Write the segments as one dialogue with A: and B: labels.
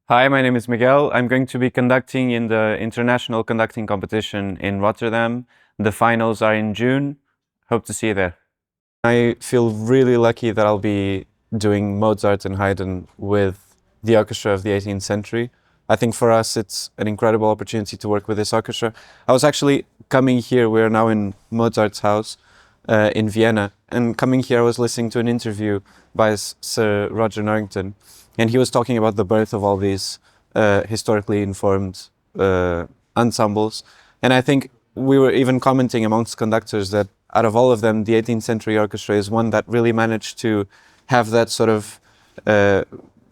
A: Hi, my name is Miguel. I'm going to be conducting in the international conducting competition in Rotterdam. The finals are in June. Hope to see you there. I feel really lucky that I'll be doing Mozart and Haydn with the orchestra of the 18th century. I think for us it's an incredible opportunity to work with this orchestra. I was actually coming here, we're now in Mozart's house in Vienna, and coming here I was listening to an interview by Sir Roger Norrington, and he was talking about the birth of all these historically informed ensembles. And I think we were even commenting amongst conductors that out of all of them, the 18th century orchestra is one that really managed to have that sort of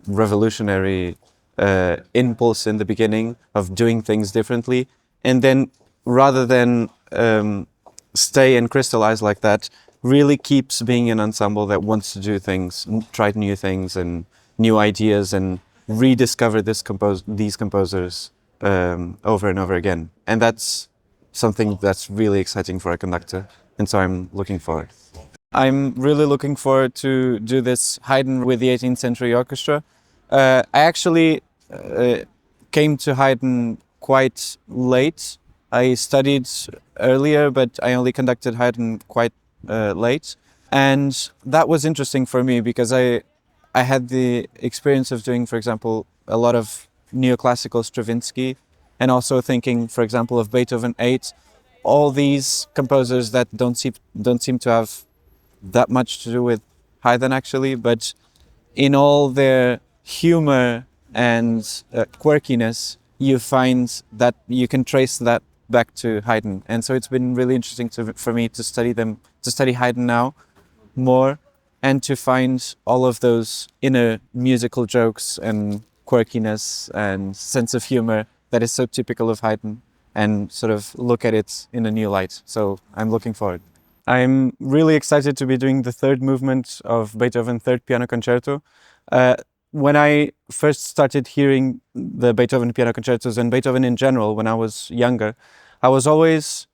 A: revolutionary impulse in the beginning of doing things differently. And then rather than stay and crystallize like that, really keeps being an ensemble that wants to do things, try new things and new ideas, and rediscover these composers over and over again. And that's something that's really exciting for a conductor. And so I'm looking forward. I'm really looking forward to do this Haydn with the 18th century orchestra. I actually came to Haydn quite late. I studied earlier, but I only conducted Haydn quite late. And that was interesting for me because I had the experience of doing, for example, a lot of neoclassical Stravinsky, and also thinking, for example, of Beethoven 8, all these composers that don't seem to have that much to do with Haydn actually, but in all their humor and quirkiness, you find that you can trace that back to Haydn. And so it's been really interesting for me to study Haydn now more, and to find all of those inner musical jokes and quirkiness and sense of humor that is so typical of Haydn, and sort of look at it in a new light. So I'm looking forward. I'm really excited to be doing the third movement of Beethoven's Third Piano Concerto. When I first started hearing the Beethoven piano concertos and Beethoven in general when I was younger, I was always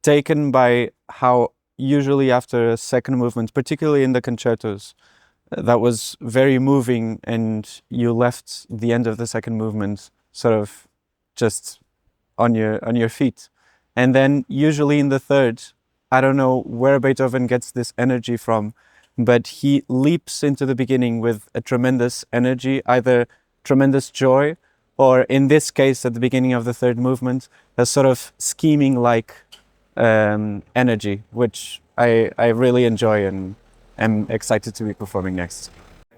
A: taken by how usually after a second movement, particularly in the concertos, that was very moving, and you left the end of the second movement sort of just on your feet. And then usually in the third, I don't know where Beethoven gets this energy from, but he leaps into the beginning with a tremendous energy, either tremendous joy, or in this case, at the beginning of the third movement, a sort of scheming-like energy, which I really enjoy and am excited to be performing next.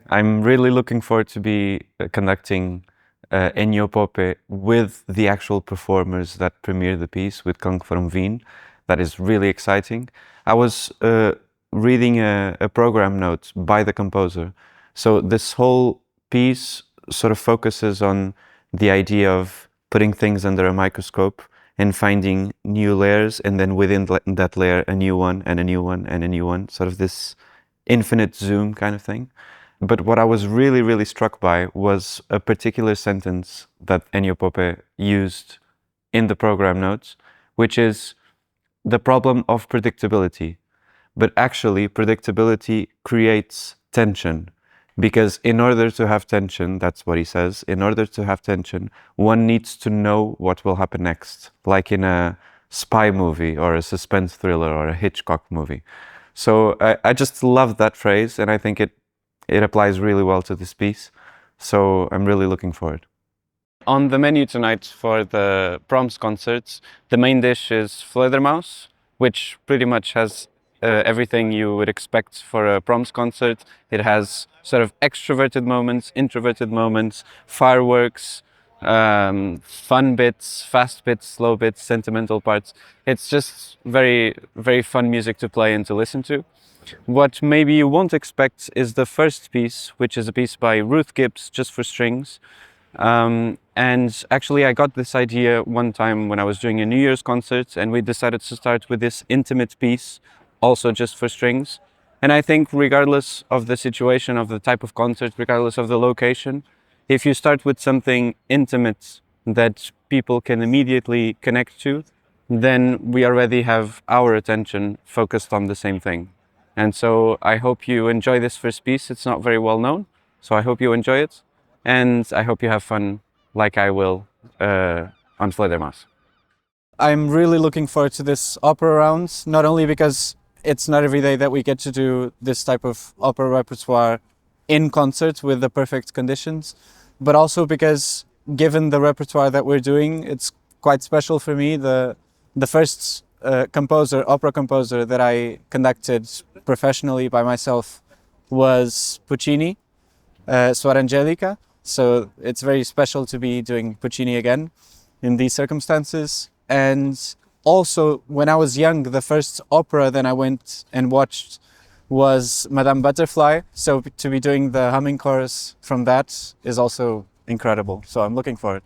A: I'm really looking forward to be conducting Ennio Pope with the actual performers that premiere the piece with Kong from Wien. That is really exciting. I was reading a program note by the composer. So this whole piece sort of focuses on the idea of putting things under a microscope and finding new layers, and then within that layer a new one and a new one and a new one, sort of this infinite zoom kind of thing. But what I was really struck by was a particular sentence that Ennio Pope used in the program notes, which is the problem of predictability. But actually, predictability creates tension. Because in order to have tension, that's what he says, in order to have tension, one needs to know what will happen next, like in a spy movie or a suspense thriller or a Hitchcock movie. So I just love that phrase, and I think it applies really well to this piece. So I'm really looking forward. On the menu tonight for the Proms concerts, the main dish is Fledermaus, which pretty much has everything you would expect for a Proms concert. It has sort of extroverted moments, introverted moments, fireworks, fun bits, fast bits, slow bits, sentimental parts. It's just very fun music to play and to listen to. What maybe you won't expect is the first piece, which is a piece by Ruth Gibbs, just for strings. And actually I got this idea one time when I was doing a New Year's concert, and we decided to start with this intimate piece, also just for strings. And I think regardless of the situation, of the type of concert, regardless of the location, if you start with something intimate that people can immediately connect to, then we already have our attention focused on the same thing. And so I hope you enjoy this first piece. It's not very well known, so I hope you enjoy it.
B: and I hope you have fun like I will on Fledermaus.
A: I'm really looking forward to this opera round, not only because it's not every day that we get to do this type of opera repertoire in concert with the perfect conditions, but also because given the repertoire that we're doing, it's quite special for me. The first opera composer that I conducted professionally by myself was Puccini, Suor Angelica. So it's very special to be doing Puccini again in these circumstances. And also, when I was young, the first opera that I went and watched was Madame Butterfly. So to be doing the humming chorus from that is also incredible. So I'm looking forward.